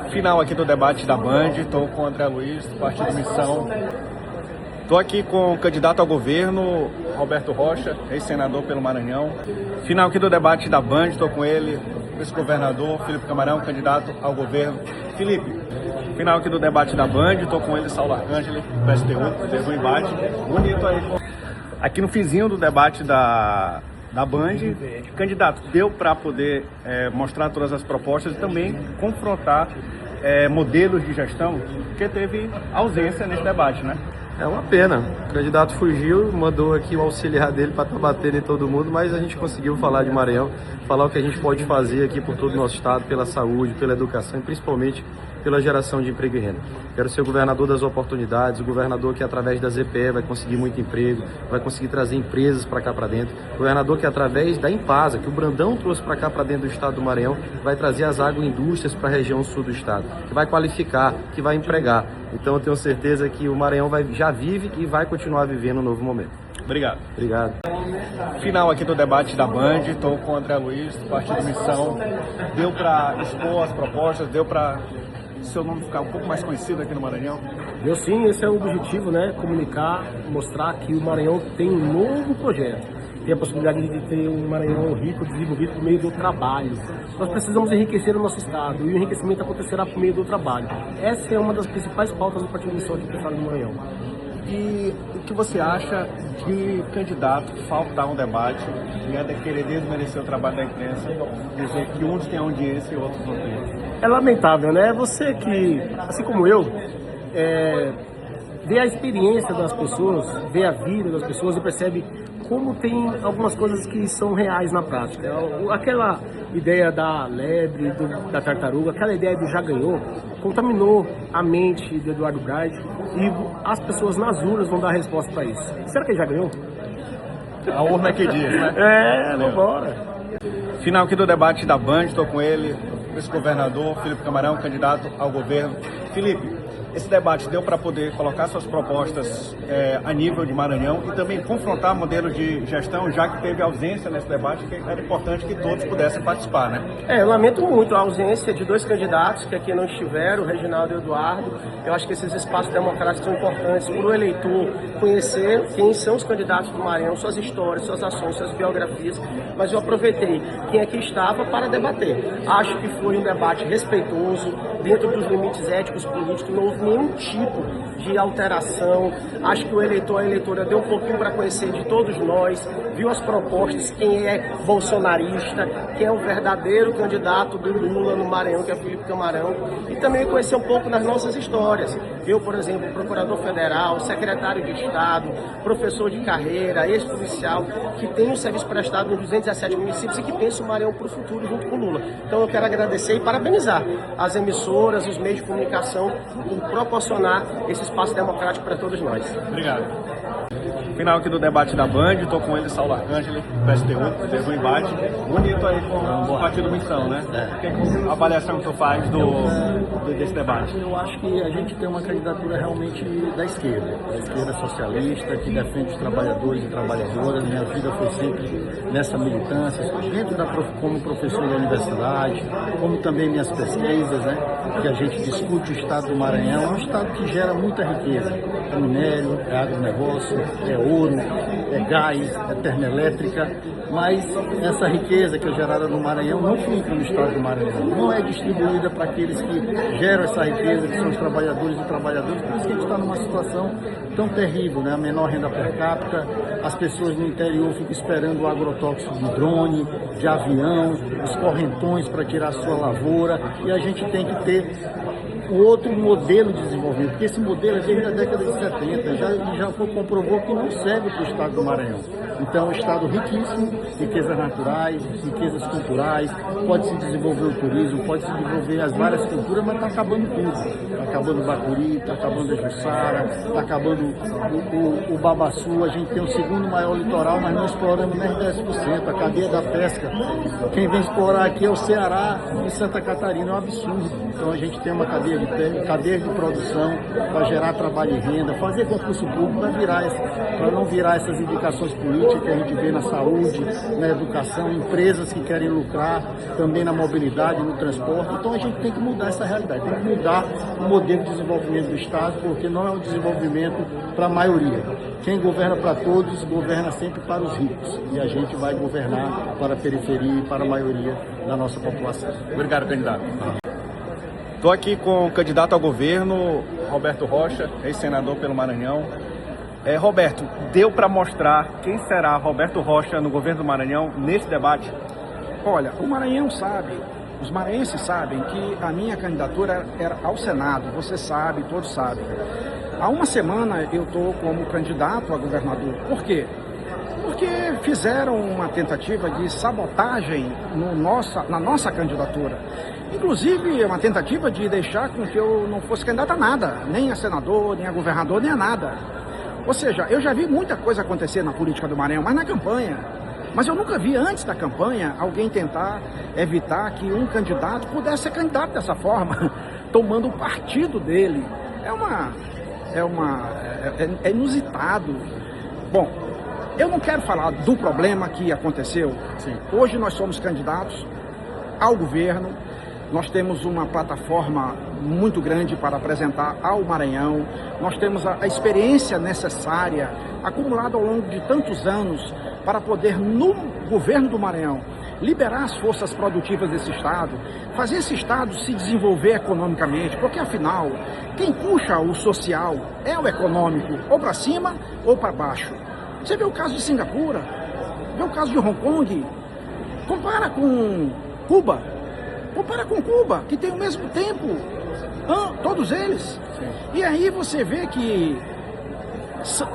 Final aqui do debate da Band, estou com o André Luiz, do Partido Missão. Estou aqui com o candidato ao governo, Roberto Rocha, ex-senador pelo Maranhão. Final aqui do debate da Band, estou com ele, vice-governador Felipe Camarão, candidato ao governo. Felipe, final aqui do debate da Band, estou com ele, Saulo Arcângeli, do PSTU, teve um embate bonito aí. Aqui no finzinho do debate da Band, candidato, deu para poder mostrar todas as propostas e também confrontar modelos de gestão, porque teve ausência nesse debate, né? É uma pena. O candidato fugiu, mandou aqui o auxiliar dele para estar batendo em todo mundo, mas a gente conseguiu falar de Maranhão, falar o que a gente pode fazer aqui por todo o nosso estado, pela saúde, pela educação e principalmente pela geração de emprego e renda. Quero ser o governador das oportunidades, o governador que através da ZPE vai conseguir muito emprego, vai conseguir trazer empresas para cá para dentro, o governador que através da Impasa, que o Brandão trouxe para cá para dentro do estado do Maranhão, vai trazer as agroindústrias para a região sul do estado, que vai qualificar, que vai empregar. Então eu tenho certeza que o Maranhão já vive e vai continuar vivendo um novo momento. Obrigado. Obrigado. Final aqui do debate da Band, estou com o André Luiz, do Partido Missão. Deu para expor as propostas, deu para seu nome ficar um pouco mais conhecido aqui no Maranhão? Eu sim, esse é o objetivo, né? Comunicar, mostrar que o Maranhão tem um novo projeto. Tem a possibilidade de ter um Maranhão rico, desenvolvido por meio do trabalho. Nós precisamos enriquecer o nosso estado e o enriquecimento acontecerá por meio do trabalho. Essa é uma das principais pautas do Partido Missão aqui para o estado do Maranhão. E o que você acha de candidato faltar um debate e ainda querer desmerecer o trabalho da imprensa, dizer que uns têm audiência e outros não têm? É lamentável, né? Você que, assim como eu, vê a experiência das pessoas, vê a vida das pessoas e percebe como tem algumas coisas que são reais na prática. Aquela ideia da lebre, da tartaruga, aquela ideia do já ganhou, contaminou a mente do Eduardo Braide e as pessoas nas urnas vão dar a resposta para isso. Será que ele já ganhou? A urna que diz, né? Vambora. Final aqui do debate da Band, estou com ele, vice-governador Felipe Camarão, candidato ao governo. Felipe, esse debate deu para poder colocar suas propostas a nível de Maranhão e também confrontar modelos de gestão, já que teve ausência nesse debate, que era importante que todos pudessem participar, né? Eu lamento muito a ausência de dois candidatos que aqui não estiveram, o Reginaldo e o Eduardo. Eu acho que esses espaços democráticos são importantes para o eleitor conhecer quem são os candidatos do Maranhão, suas histórias, suas ações, suas biografias, mas eu aproveitei quem aqui estava para debater. Acho que foi um debate respeitoso, dentro dos limites éticos políticos, não houve nenhum tipo de alteração. Acho que o eleitor, a eleitora deu um pouquinho para conhecer de todos nós, viu as propostas, quem é bolsonarista, quem é o verdadeiro candidato do Lula no Maranhão, que é Felipe Camarão, e também conhecer um pouco das nossas histórias. Eu, por exemplo, procurador federal, secretário de Estado, professor de carreira, ex-policial, que tem um serviço prestado nos 217 municípios e que pensa o Maranhão para o futuro junto com o Lula. Então eu quero agradecer e parabenizar as emissoras, os meios de comunicação por proporcionar esse espaço democrático para todos nós. Obrigado. Final aqui do debate da Band, estou com ele, Saulo Arcângeli, do PSTU, teve um embate bonito aí com o Partido Missão, né? Que avaliação que tu faz desse debate? Eu acho que a gente tem uma candidatura realmente da esquerda socialista, que defende os trabalhadores e trabalhadoras. Minha vida foi sempre nessa militância, dentro como professor da universidade, como também minhas pesquisas, né? Que a gente discute o estado do Maranhão, é um estado que gera muita riqueza. É minério, é agronegócio, é ouro, é gás, é termoelétrica, mas essa riqueza que é gerada no Maranhão não fica no estado do Maranhão, não é distribuída para aqueles que geram essa riqueza, que são os trabalhadores e trabalhadoras. Por isso que a gente está numa situação tão terrível, né? A menor renda per capita, as pessoas no interior ficam esperando o agrotóxico de drone, de avião, os correntões para tirar a sua lavoura, e a gente tem que ter outro modelo de desenvolvimento, porque esse modelo é desde a década de 70, já comprovou que não serve para o estado do Maranhão. Então é um estado riquíssimo, riquezas naturais, riquezas culturais, pode se desenvolver o turismo, pode se desenvolver as várias culturas, mas está acabando tudo. Está acabando o Bacuri, está acabando a Jussara, está acabando o Babaçu. A gente tem o segundo maior litoral, mas não exploramos nem 10%. A cadeia da pesca, quem vem explorar aqui é o Ceará e Santa Catarina, é um absurdo. Então a gente tem uma cadeia de produção para gerar trabalho e renda, fazer concurso público para não virar essas reivindicações políticas que a gente vê na saúde, na educação, empresas que querem lucrar, também na mobilidade, no transporte. Então a gente tem que mudar essa realidade, tem que mudar o modelo de desenvolvimento do Estado, porque não é um desenvolvimento para a maioria. Quem governa para todos, governa sempre para os ricos. E a gente vai governar para a periferia e para a maioria da nossa população. Obrigado, candidato. Estou aqui com o candidato ao governo, Roberto Rocha, ex-senador pelo Maranhão. Roberto, deu para mostrar quem será Roberto Rocha no governo do Maranhão nesse debate? Olha, o Maranhão sabe, os maranhenses sabem que a minha candidatura era ao Senado, você sabe, todos sabem. Há uma semana eu estou como candidato a governador. Por quê? Porque fizeram uma tentativa de sabotagem na nossa candidatura. Inclusive, uma tentativa de deixar com que eu não fosse candidato a nada, nem a senador, nem a governador, nem a nada. Ou seja, eu já vi muita coisa acontecer na política do Maranhão, mas na campanha. Mas eu nunca vi antes da campanha alguém tentar evitar que um candidato pudesse ser candidato dessa forma, tomando o partido dele. É inusitado. Bom, eu não quero falar do problema que aconteceu. Sim. Hoje nós somos candidatos ao governo, nós temos uma plataforma muito grande para apresentar ao Maranhão, nós temos a experiência necessária, acumulada ao longo de tantos anos, para poder, no governo do Maranhão, liberar as forças produtivas desse Estado, fazer esse Estado se desenvolver economicamente, porque afinal, quem puxa o social é o econômico, ou para cima ou para baixo. Você vê o caso de Singapura, vê o caso de Hong Kong, compara com Cuba, que tem o mesmo tempo, todos eles. Sim. E aí você vê que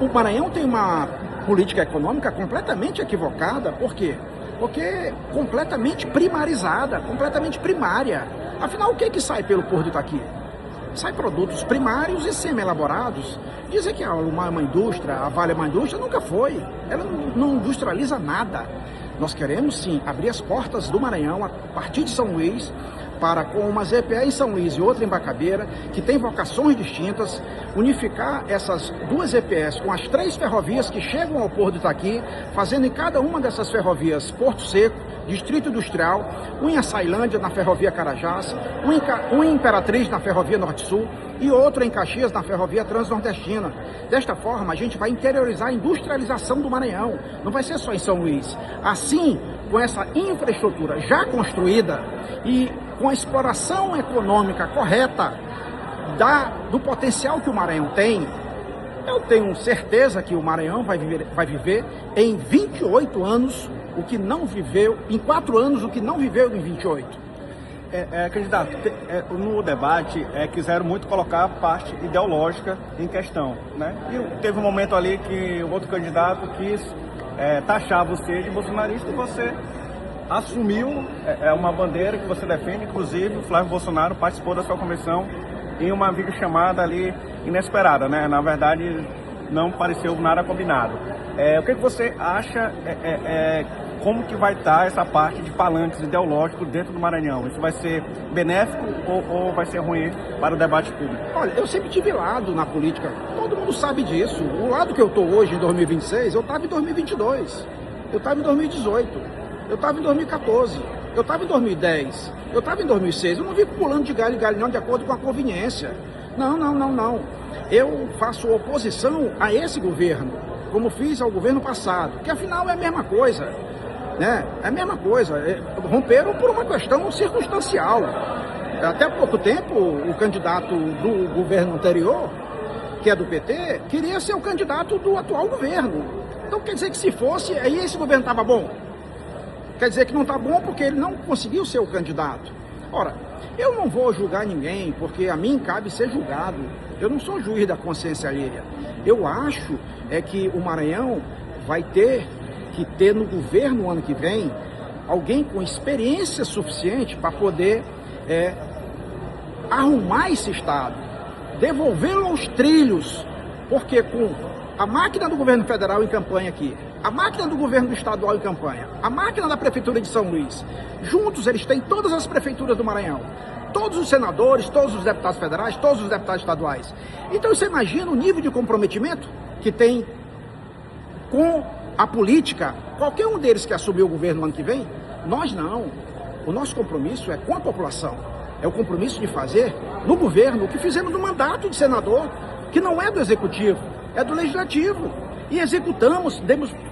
o Maranhão tem uma política econômica completamente equivocada. Por quê? Porque é completamente primarizada, completamente primária. Afinal, o que sai pelo Porto de Itaqui? Sai produtos primários e semi-elaborados. Dizem que uma indústria, a Vale é uma indústria, nunca foi. Ela não industrializa nada. Nós queremos sim abrir as portas do Maranhão a partir de São Luís, para com uma ZPE em São Luís e outra em Bacabeira, que tem vocações distintas, unificar essas duas ZPEs com as 3 ferrovias que chegam ao Porto de Itaqui, fazendo em cada uma dessas ferrovias Porto Seco, Distrito Industrial, um em Açailândia na ferrovia Carajás, um em Imperatriz na ferrovia Norte-Sul e outro em Caxias na ferrovia Transnordestina. Desta forma, a gente vai interiorizar a industrialização do Maranhão, não vai ser só em São Luís. Assim, com essa infraestrutura já construída e com a exploração econômica correta do potencial que o Maranhão tem, eu tenho certeza que o Maranhão vai viver em 28 anos o que não viveu, em 4 anos o que não viveu em 28. Candidato, no debate quiseram muito colocar a parte ideológica em questão, né? E teve um momento ali que o outro candidato quis taxar você de bolsonarista e você assumiu uma bandeira que você defende. Inclusive o Flávio Bolsonaro participou da sua convenção em uma videochamada ali inesperada, né? Na verdade não pareceu nada combinado. O que você acha, como que vai estar essa parte de palanques ideológicos dentro do Maranhão? Isso vai ser benéfico ou vai ser ruim para o debate público? Olha, eu sempre tive lado na política, todo mundo sabe disso. O lado que eu estou hoje em 2026, eu estava em 2022, eu estava em 2018, eu estava em 2014, eu estava em 2010, eu estava em 2006, eu não fico pulando de galho em galho não, de acordo com a conveniência. Não. Eu faço oposição a esse governo, como fiz ao governo passado, que afinal é a mesma coisa, né? É a mesma coisa, romperam por uma questão circunstancial. Até há pouco tempo, o candidato do governo anterior, que é do PT, queria ser o candidato do atual governo. Então quer dizer que se fosse, aí esse governo estava bom. Quer dizer que não está bom porque ele não conseguiu ser o candidato. Ora, eu não vou julgar ninguém, porque a mim cabe ser julgado. Eu não sou juiz da consciência alheia. Eu acho que o Maranhão vai ter que ter no governo ano que vem alguém com experiência suficiente para poder arrumar esse Estado, devolvê-lo aos trilhos, porque com a máquina do governo federal em campanha aqui, a máquina do governo estadual em campanha, a máquina da prefeitura de São Luís, juntos eles têm todas as prefeituras do Maranhão, todos os senadores, todos os deputados federais, todos os deputados estaduais. Então você imagina o nível de comprometimento que tem com a política, qualquer um deles que assumir o governo no ano que vem, nós não. O nosso compromisso é com a população. É o compromisso de fazer no governo o que fizemos no mandato de senador, que não é do executivo, é do legislativo. E executamos,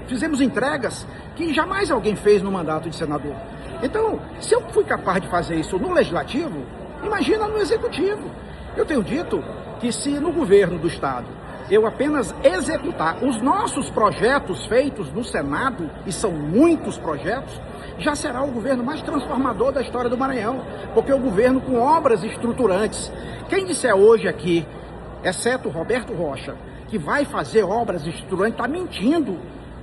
fizemos entregas que jamais alguém fez no mandato de senador. Então, se eu fui capaz de fazer isso no legislativo, imagina no executivo. Eu tenho dito que se no governo do estado eu apenas executar os nossos projetos feitos no Senado, e são muitos projetos, já será o governo mais transformador da história do Maranhão, porque é o governo com obras estruturantes. Quem disser hoje aqui, exceto Roberto Rocha, que vai fazer obras estruturantes, está mentindo,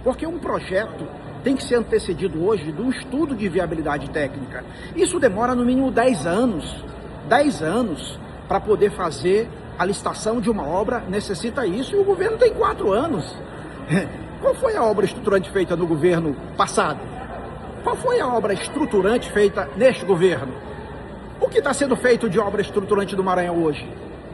porque um projeto tem que ser antecedido hoje de um estudo de viabilidade técnica. Isso demora no mínimo 10 anos. 10 anos para poder fazer a licitação de uma obra necessita isso, e o governo tem 4 anos. Qual foi a obra estruturante feita no governo passado? Qual foi a obra estruturante feita neste governo? O que está sendo feito de obra estruturante do Maranhão hoje?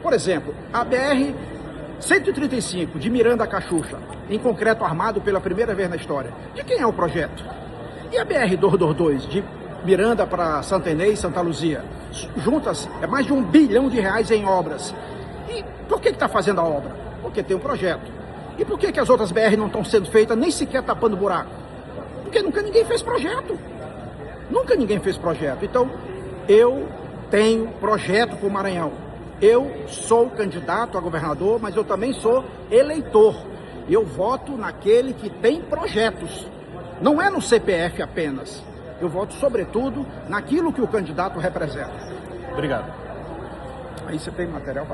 Por exemplo, a BR-135 de Miranda a Cachucha, em concreto armado pela primeira vez na história. De quem é o projeto? E a BR-222 de Miranda para Santa Inês e Santa Luzia? Juntas é mais de R$1 bilhão em obras. E por que está fazendo a obra? Porque tem um projeto. E por que as outras BR não estão sendo feitas, nem sequer tapando buraco? Porque nunca ninguém fez projeto. Nunca ninguém fez projeto. Então, eu tenho projeto para o Maranhão. Eu sou candidato a governador, mas eu também sou eleitor. Eu voto naquele que tem projetos. Não é no CPF apenas. Eu voto, sobretudo, naquilo que o candidato representa. Obrigado. Aí você tem material para...